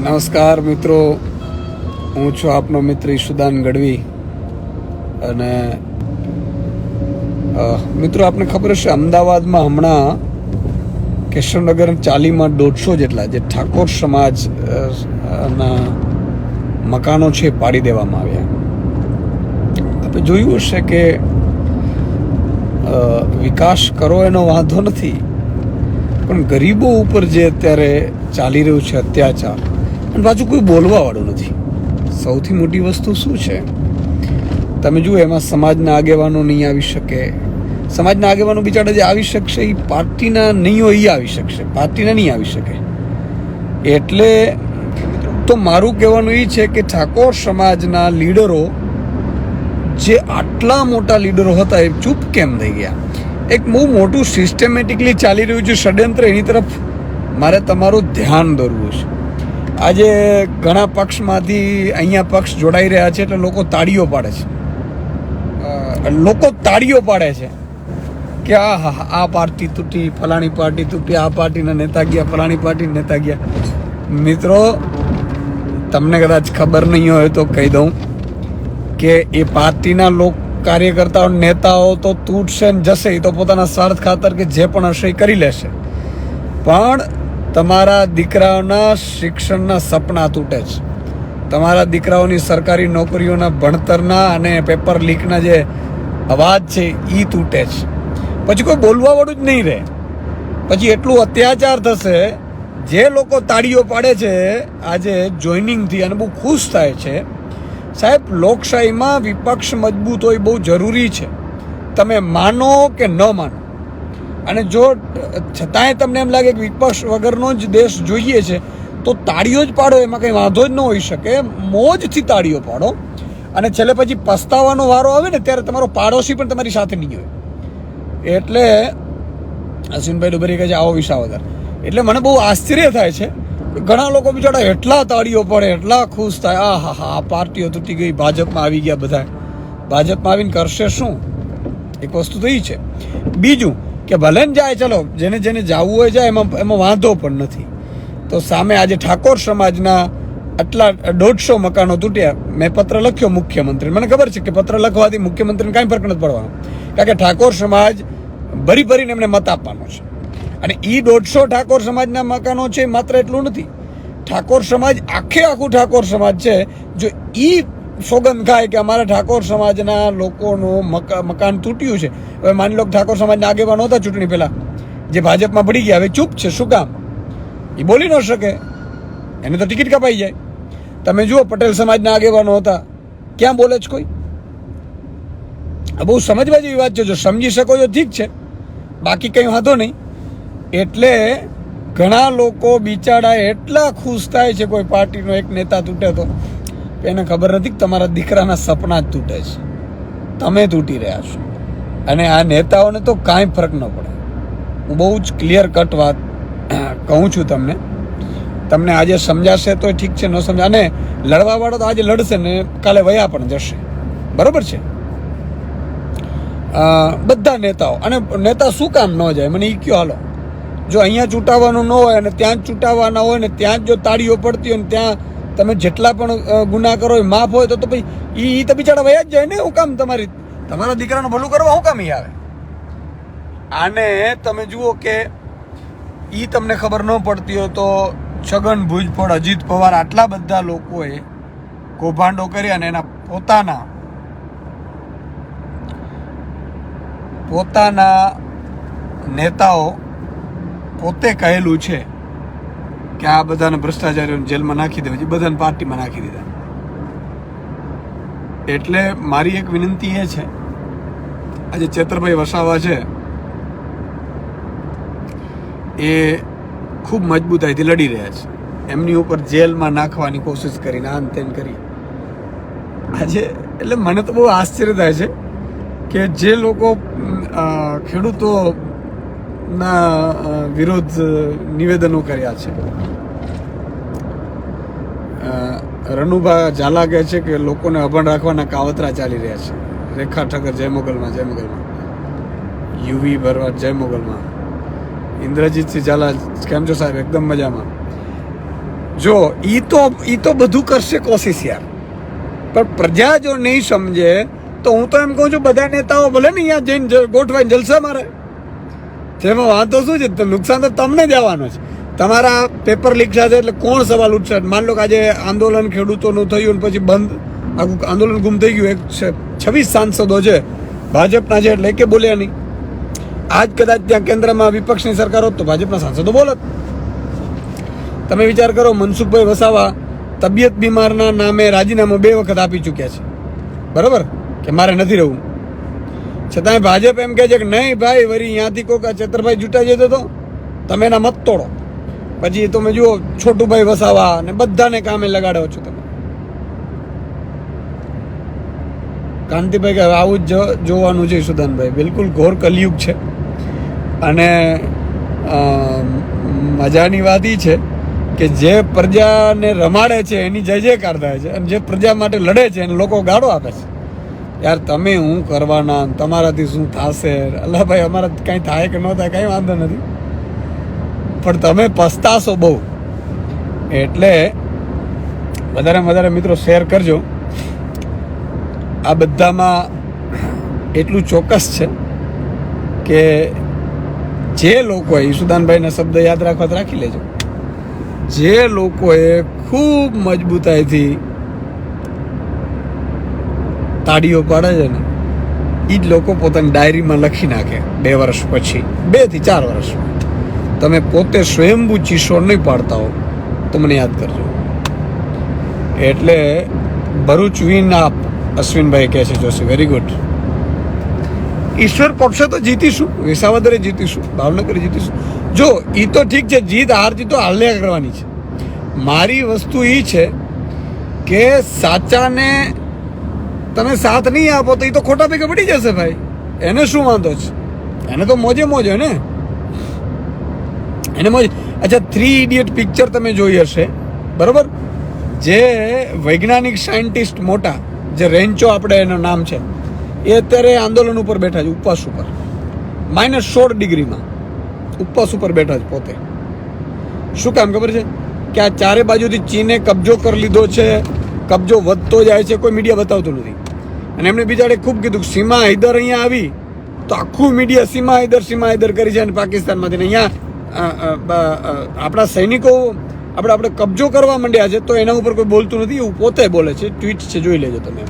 નમસ્કાર મિત્રો, હું છું આપનો મિત્ર ઈશુદાન ગઢવી. અને મિત્રો, આપને ખબર હશે, અમદાવાદમાં હમણાં કેશવનગર ચાલીમાં 150 જેટલા જે ઠાકોર સમાજ ના મકાનો છે પાડી દેવામાં આવ્યા. આપણે જોયું હશે કે વિકાસ કરો એનો વાંધો નથી, પણ ગરીબો ઉપર જે અત્યારે ચાલી રહ્યું છે અત્યાચાર, અને પાછું કોઈ બોલવા વાળું નથી. સૌથી મોટી વસ્તુ શું છે, તમે જુઓ, એમાં સમાજના આગેવાનો નહીં આવી શકે. સમાજના આગેવાનો બિચારા જે આવી શકશે એ પાર્ટીના નહીં હોય, એ આવી શકશે, પાર્ટીના નહીં આવી શકે. એટલે તો મારું કહેવાનું એ છે કે ઠાકોર સમાજના લીડરો જે આટલા મોટા લીડરો હતા એ ચૂપ કેમ થઈ ગયા? એક બહુ મોટું સિસ્ટમેટિકલી ચાલી રહ્યું છે ષડયંત્ર, એની તરફ મારે તમારું ધ્યાન દોરવું છે. આજે ઘણા પક્ષમાંથી અહીંયા પક્ષ જોડાઈ રહ્યા છે, એટલે લોકો તાળીઓ પાડે છે. કે આ પાર્ટી તૂટી, ફલાણી પાર્ટી તૂટી, આ પાર્ટીના નેતા ગયા, ફલાણી પાર્ટીના નેતા ગયા. મિત્રો, તમને કદાચ ખબર નહીં હોય તો કહી દઉં કે એ પાર્ટીના કાર્યકર્તાઓ, નેતાઓ તો તૂટશે ને જશે, એ તો પોતાના સ્વાર્થ ખાતર કે જે પણ હશે એ કરી લેશે. પણ તમારા દીકરાઓના શિક્ષણના સપના તૂટે છે, તમારા દીકરાઓની સરકારી નોકરીઓના ભણતરના અને પેપર લીકના જે અવાજ છે એ તૂટે છે. પછી કોઈ બોલવા વાળું જ નહીં રહે. પછી એટલું અત્યાચાર થશે. જે લોકો તાળીઓ પાડે છે આજે જોઈનિંગથી અને બહુ ખુશ થાય છે, સાહેબ, લોકશાહીમાં વિપક્ષ મજબૂત હોય બહુ જરૂરી છે, તમે માનો કે ન માનો. અને જો છતાંય તમને એમ લાગે કે વિપક્ષ વગરનો જ દેશ જોઈએ છે, તો તાળીઓ જ પાડો, એમાં કંઈ વાંધો જ ન હોઈ શકે. મોજથી તાળીઓ પાડો, અને છેલ્લે પછી પસ્તાવાનો વારો આવે ને ત્યારે તમારો પાડોશી પણ તમારી સાથે નહીં હોય. એટલે અશ્વિનભાઈ ડુબરી કહે છે આવો વિસાવદર. એટલે મને બહુ આશ્ચર્ય થાય છે, ઘણા લોકો બિચારા એટલા તાળીઓ પડે, એટલા ખુશ થાય, આ પાર્ટીઓ તૂટી ગઈ, ભાજપમાં આવી ગયા બધા. ભાજપમાં આવીને કરશે શું? એક વસ્તુ તો એ છે. બીજું કે ભલે ને જાય, ચલો, જેને જેને જવું હોય જાય, એમાં વાંધો પણ નથી. તો સામે આજે ઠાકોર સમાજના આટલા 150 મકાનો તૂટ્યા. મેં પત્ર લખ્યો મુખ્યમંત્રી. મને ખબર છે કે પત્ર લખવાથી મુખ્યમંત્રીને કાંઈ ફરક નથી પડવાનો, કારણ કે ઠાકોર સમાજ ભરીને એમને મત આપવાનો છે. અને એ 150 ઠાકોર સમાજના મકાનો છે. માત્ર એટલું નથી, ઠાકોર સમાજ આખું ઠાકોર સમાજ છે. જો એ સોગંદ ખાય કે અમારા ઠાકોર સમાજના લોકોનું મકાન તૂટ્યું છે, હવે માની લો ઠાકોર સમાજના આગેવાનો હતા ચૂંટણી પહેલા, જે ભાજપમાં પડી ગયા, હવે ચૂપ છે. શું કામ? એ બોલી ન શકે, એને તો ટિકિટ કપાઈ જાય. તમે જુઓ, પટેલ સમાજના આગેવાનો હતા, ક્યાં બોલે છે કોઈ? બહુ સમજવા જેવી વાત છે. જો સમજી શકો તો ઠીક છે, બાકી કંઈ વાંધો નહીં. એટલે ઘણા લોકો બિચારા એટલા ખુશ થાય છે કોઈ પાર્ટીનો એક નેતા તૂટે તો, એને ખબર નથી કે તમારા દીકરાના સપના જ તૂટે છે, તમે તૂટી રહ્યા છો. અને આ નેતાઓને તો કાંઈ ફરક ન પડે. હું બહુ જ ક્લિયર કટ વાત કહું છું તમને આજે સમજાશે તો ઠીક છે, ન સમજા. અને લડવાવાળો તો આજે લડશે ને કાલે વયા પણ જશે, બરાબર છે? બધા નેતાઓ. અને નેતા શું કામ ન જાય, મને એ કયો. હાલો, જો અહીંયા ચૂંટાવાનું ન હોય અને ત્યાં જ ચૂંટાવાના હોય ને ત્યાં જ જો તાળીઓ પડતી હોય ને ત્યાં તમે જેટલા પણ ગુના કરો એ માફ હોય, તો પછી એ તો બિચારા વયા જ જાય ને. હું કામ તમારા દીકરાનું ભલું કરવા હું કામ એ આવે? આને તમે જુઓ કે એ તમને ખબર ન પડતી હોય તો છગન ભુજબળ, અજીત પવાર, આટલા બધા લોકોએ કૌભાંડો કર્યા અને એના પોતાના નેતાઓ પોતે કહેલું છે કે આ બધાને ભ્રષ્ટાચારીઓને જેલમાં નાખી દેવા, બધાને પાર્ટીમાં નાખી દીધા. એટલે મારી એક વિનંતી એ છે, આજે ચેતરભાઈ વસાવા છે એ ખૂબ મજબૂતાઈથી લડી રહ્યા છે. એમની ઉપર જેલમાં નાખવાની કોશિશ કરીને આન તેન કરી આજે. એટલે મને તો બહુ આશ્ચર્ય થાય છે કે જે લોકો ખેડૂતોના વિરોધ નિવેદનો કર્યા છે. રનુભા ઝાલા કહે છે કે લોકોને અભણ રાખવાના કાવતરા ચાલી રહ્યા છે. રેખા ઠક્કર જય મોગલમાં, યુવી ભરવાડ જય મોગલમાં, ઇન્દ્રજીતસિંહ ઝાલા કેમ છો સાહેબ? એકદમ મજામાં. જો ઈ તો બધું કરશે કોશિશ યાર, પણ પ્રજા જો નહીં સમજે તો હું તો એમ કહું છું બધા નેતાઓ ભલે ને અહીંયા જઈને ગોઠવાઈને જલસા મારે, જેમાં વાંધો શું છે? નુકસાન તો તમને જ આવવાનું છે. તમારા પેપર લીક થશે એટલે કોણ સવાલ ઉઠશે? માન લો કે આજે આંદોલન ખેડૂતોનું થયું અને પછી બંધ, આખું આંદોલન ગુમ થઈ ગયું. 26 સાંસદો છે ભાજપના છે એટલે કે બોલ્યા નહીં. આજ કદાચ ત્યાં કેન્દ્રમાં વિપક્ષની સરકાર હોત તો ભાજપના સાંસદો બોલત. તમે વિચાર કરો, મનસુખભાઈ વસાવા તબિયત બીમારના નામે રાજીનામું 2 વખત આપી ચૂક્યા છે, બરાબર, કે મારે નથી રહેવું. છતાંય ભાજપ એમ કહે છે કે નહીં ભાઈ, વળી અહીંયાથી કોક ચેતરભાઈ ચૂંટાઈ જતો હતો, તમે એના મત તોડો. પછી તમે જુઓ છોટુભાઈ વસાવા ને બધાને કામે લગાડો છો તમે. કાંતિભાઈ કે આવું જ જોવાનું છે સુદાનભાઈ, બિલકુલ ઘોર કલયુગ છે. અને મજાની વાત એ છે કે જે પ્રજાને રમાડે છે એની જય જયકાર થાય છે, અને જે પ્રજા માટે લડે છે એને લોકો ગાળો આપે છે. યાર તમે હું કરવાના, તમારાથી શું થશે? અલ્લાહ ભાઈ, અમારા કાંઈ થાય કે ન થાય કાંઈ વાંધો નથી, પણ તમે પસ્તાશો બહુ. એટલે વધારે મિત્રો શેર કરજો. આ બધામાં એટલું ચોક્કસ છે કે જે લોકોએ ઈસુદાનભાઈના શબ્દ યાદ રાખવા રાખી લેજો, જે લોકોએ ખૂબ મજબૂતાઈથી તાળીઓ પાડે છે ને એ જ લોકો પોતાની ડાયરીમાં લખી નાખે 2 વર્ષ પછી, 2 થી 4 વર્ષ. તમે પોતે સ્વયંભૂ ચીસો નહીં પાડતા હો તો મને યાદ કરજો. એટલે ભરૂચ વિન આપ, અશ્વિનભાઈ કહે છે જોશી, વેરી ગુડ. ઈશ્વર પક્ષે તો જીતીશું, વિસાવદરે જીતીશું, ભાવનગરે જીતીશું. જો એ તો ઠીક છે, જીત હારજી તો હાલ્યા કરવાની છે. મારી વસ્તુ એ છે કે સાચાને તમે સાથ નહીં આપો તો એ તો ખોટા ભેગા પડી જશે ભાઈ. એને શું વાંધો છે? એને તો મોજે મોજ હોય ને, એને મોજ. અચ્છા, 3 ઇડિયટ પિક્ચર તમે જોઈ હશે, બરોબર? જે વૈજ્ઞાનિક સાયન્ટિસ્ટ મોટા, જે રેન્ચો આપણે એનું નામ છે, એ અત્યારે આંદોલન ઉપર બેઠા છે, ઉપવાસ ઉપર, -16 ડિગ્રીમાં ઉપવાસ ઉપર બેઠા છે પોતે. શું કામ ખબર છે? કે આ ચારે બાજુથી ચીને કબજો કરી લીધો છે, કબજો વધતો જાય છે, કોઈ મીડિયા બતાવતું નથી. અને એમને બિચારે ખૂબ કીધું કે સીમા હૈદર અહીંયા આવી તો આખું મીડિયા સીમા હૈદર કરી છે. અને પાકિસ્તાનમાંથી અહીંયા આપણા સૈનિકો આપણે કબજો કરવા માંડ્યા છે, તો એના ઉપર કોઈ બોલતું નથી. એવું પોતે બોલે છે, ટ્વીટ છે, જોઈ લેજો તમે.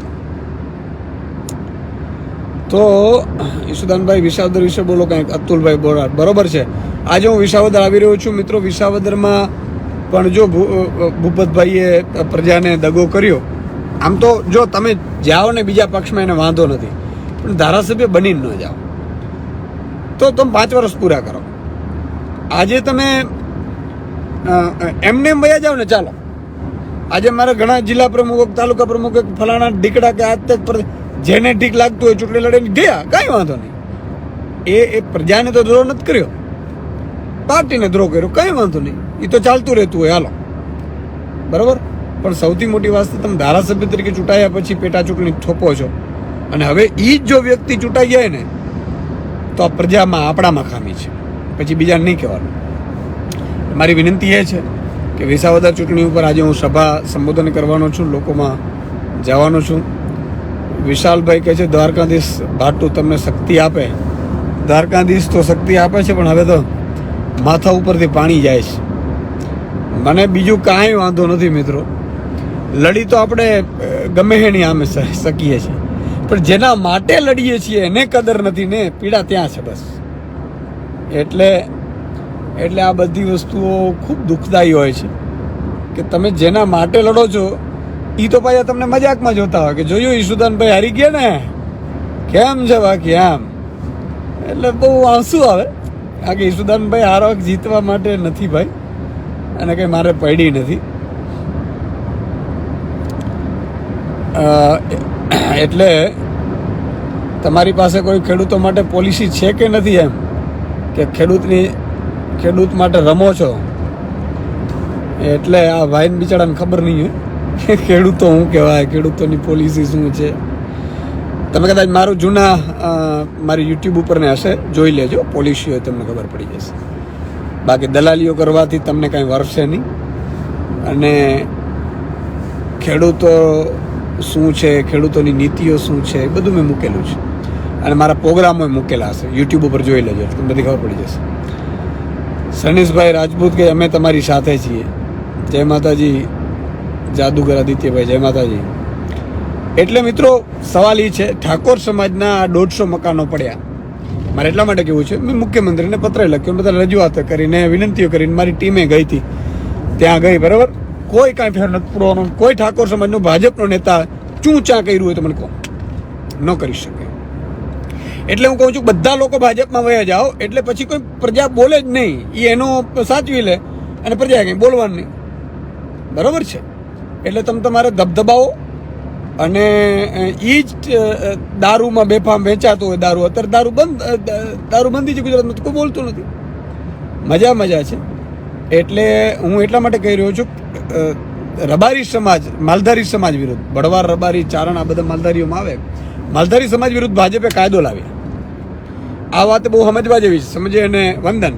તો ઈશુદાનભાઈ વિસાવદર વિશે બોલો કંઈક. અતુલભાઈ બોરાડ, બરોબર છે. આજે હું વિસાવદર આવી રહ્યો છું મિત્રો. વિસાવદરમાં પણ જો ભૂપતભાઈએ પ્રજાને દગો કર્યો. આમ તો જો તમે જાઓ ને બીજા પક્ષમાં એને વાંધો નથી, પણ ધારાસભ્ય બનીને ન જાઓ તો તમે 5 વર્ષ પૂરા કરો. આજે તમે એમને એમ વયા જાઓ ને, ચાલો આજે મારા ઘણા જિલ્લા પ્રમુખ, તાલુકા પ્રમુખ, ફલાણા ઢીકડા કે આજ તક જેને ઠીક લાગતું હોય ચૂંટણી લડીને ગયા, કાંઈ વાંધો નહીં. એ પ્રજાને તો દ્રોહ નથી કર્યો, પાર્ટીને દ્રોહ કર્યો, કંઈ વાંધો નહીં. એ તો ચાલતું રહેતું હોય, હાલો, બરાબર. પણ સૌથી મોટી વાત, તમે ધારાસભ્ય તરીકે ચૂંટાયા પછી પેટા ચૂંટણી થોપો છો, અને હવે એ જ જો વ્યક્તિ ચૂંટાઈ જાય ને તો આ પ્રજામાં આપણામાં ખામી છે, પછી બીજાને નહીં કહેવાનું. મારી વિનંતી એ છે કે વિસાવદર ચૂંટણી ઉપર આજે હું સભા સંબોધન કરવાનો છું, લોકોમાં જવાનો છું. વિશાલભાઈ કહે છે દ્વારકાધીશ ભાટુ તમને શક્તિ આપે. દ્વારકાધીશ તો શક્તિ આપે છે, પણ હવે તો માથા ઉપરથી પાણી જાય છે. મને બીજું કાંઈ વાંધો નથી મિત્રો, લડી તો આપણે ગમે એની આમે શકીએ છીએ, પણ જેના માટે લડીએ છીએ એને કદર નથી ને, પીડા ત્યાં છે બસ. એટલે આ બધી વસ્તુઓ ખૂબ દુઃખદાયી હોય છે કે તમે જેના માટે લડો છો એ તો પાછા તમને મજાકમાં જોતા હોય કે જોયું ઈશુદાનભાઈ હારી ગયા ને, કેમ છે બાકી આમ. એટલે બહુ આંસુ આવે. આ કે ઈશુદાનભાઈ હારો જીતવા માટે નથી ભાઈ, અને કંઈ મારે પડી નથી. એટલે તમારી પાસે કોઈ ખેડૂતો માટે પોલિસી છે કે નથી, એમ કે ખેડૂત માટે રમો છો. એટલે આ ભાઈને બિચારાને ખબર નહીં હોય કે ખેડૂતો શું કહેવાય, ખેડૂતોની પોલિસી શું છે. તમે કદાચ મારું મારી યુટ્યુબ ઉપર ને હશે, જોઈ લેજો, પોલિસી હોય તમને ખબર પડી જશે. બાકી દલાલીઓ કરવાથી તમને કાંઈ વરસે નહીં. અને ખેડૂતો શું છે, ખેડૂતોની નીતિઓ શું છે, એ બધું મેં મૂકેલું છે અને મારા પ્રોગ્રામો મૂકેલા હશે. યુટ્યુબ ઉપર જોઈ લેજો, તમને બધી ખબર પડી જશે. સનીશભાઈ રાજપૂત કે અમે તમારી સાથે છીએ. જય માતાજી જાદુગર આદિત્યભાઈ, જય માતાજી. એટલે મિત્રો સવાલ એ છે, ઠાકોર સમાજના 150 મકાનો પડ્યા. મારે એટલા માટે કેવું છે, મેં મુખ્યમંત્રીને પત્ર લખ્યો, બધા રજૂઆત કરીને વિનંતીઓ કરીને મારી ટીમે ગઈ હતી, ત્યાં ગઈ, બરાબર. કોઈ કાંઈ ફેર નથી પડવાનો. કોઈ ઠાકોર સમાજનો ભાજપનો નેતા ચૂંચા કર્યું હોય તો મને કહો, ન કરી શકે. એટલે હું કહું છું બધા લોકો ભાજપમાં વયા જાઓ, એટલે પછી કોઈ પ્રજા બોલે જ નહીં, એ એનો સાચવી લે અને પ્રજા કંઈ બોલવાનું નહીં, બરાબર છે. એટલે તમે તમારે ધબધબાવો. અને એ જ દારૂમાં બેફામ વેચાતો હોય દારૂ, અત્યારે દારૂબંધી છે ગુજરાતમાં, કોઈ બોલતું નથી. મજા છે. એટલે હું એટલા માટે કહી રહ્યો છું, રબારી સમાજ, માલધારી સમાજ વિરુદ્ધ, બળવાર, રબારી, ચારણ, આ બધા માલધારીઓમાં આવે, માલધારી સમાજ વિરુદ્ધ ભાજપે કાયદો લાવ્યો. આ વાત બહુ સમજવા જેવી છે, સમજે અને વંદન.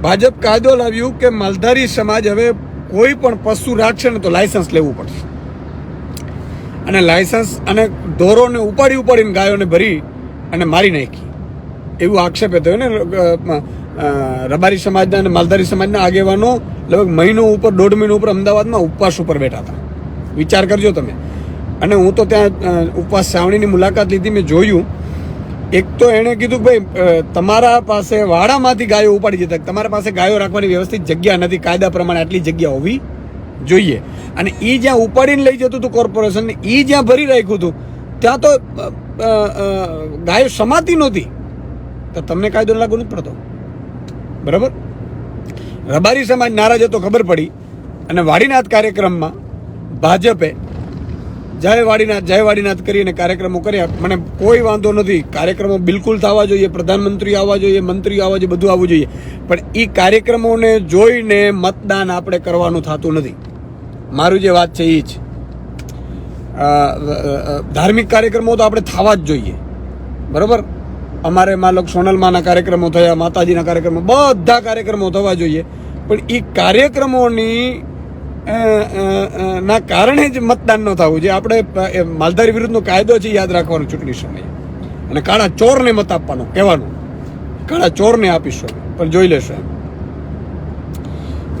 ભાજપ કાયદો લાવ્યું કે માલધારી સમાજ હવે કોઈ પણ પશુ રાખશે ને તો લાયસન્સ લેવું પડશે. અને લાયસન્સ અને ઢોરોને ઉપાડીને ગાયોને ભરી અને મારી નાખી, એવું આક્ષેપ થયો ને. રબારી સમાજના અને માલધારી સમાજના આગેવાનો લગભગ મહિનો ઉપર, 1.5 મહિનો ઉપર અમદાવાદમાં ઉપવાસ ઉપર બેઠા હતા. વિચાર કરજો તમે. અને હું તો ત્યાં ઉપવાસ છાવણીની મુલાકાત લીધી, મેં જોયું. એક તો એણે કીધું કે ભાઈ તમારા પાસે વાડામાંથી ગાયો ઉપાડી જતા, તમારા પાસે ગાયો રાખવાની વ્યવસ્થિત જગ્યા નથી, કાયદા પ્રમાણે આટલી જગ્યા હોવી જોઈએ. અને એ જ્યાં ઉપાડીને લઈ જતું હતું કોર્પોરેશન, એ જ્યાં ભરી રાખ્યું હતું ત્યાં તો ગાયો સમાતી નહોતી. તો તમને કાયદો લાગુ નથી પડતો, બરાબર. રબારી સમાજ નારાજ હતો, ખબર પડી. અને વાડીનાથ કાર્યક્રમમાં ભાજપે જય વાડીનાથ કરીને કાર્યક્રમો કર્યા. મને કોઈ વાંધો નથી, કાર્યક્રમો બિલકુલ થવા જોઈએ, પ્રધાનમંત્રી આવવા જોઈએ, મંત્રીઓ આવવા જોઈએ, બધું આવવું જોઈએ. પણ એ કાર્યક્રમોને જોઈને મતદાન આપણે કરવાનું થતું નથી. મારું જે વાત છે એ જ. ધાર્મિક કાર્યક્રમો તો આપણે થવા જ જોઈએ, બરાબર. અમારે માલક સોનલમાના કાર્યક્રમો થયા, માતાજીના કાર્યક્રમો, બધા કાર્યક્રમો થવા જોઈએ. પણ એ કાર્યક્રમોની ના કારણે જ મતદાન ન થવું જોઈએ. આપણે માલધારી વિરુદ્ધનો કાયદો છે, યાદ રાખવાનો ચૂંટણી સમયે. અને કાળા ચોરને મત આપવાનો, કહેવાનું કાળા ચોરને આપીશું, પણ જોઈ લેશો એમ.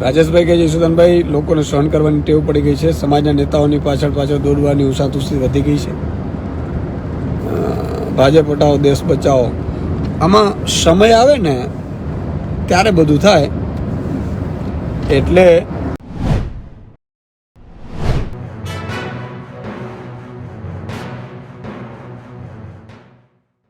રાજેશભાઈ કહે છે, યશુદાનભાઈ, લોકોને સહન કરવાની ટેવ પડી ગઈ છે, સમાજના નેતાઓની પાછળ દોડવાની ઉસાતુસી વધી ગઈ છે. ભાજપ હટાવો, દેશ બચાવો. આમાં સમય આવે ને ત્યારે બધું થાય. એટલે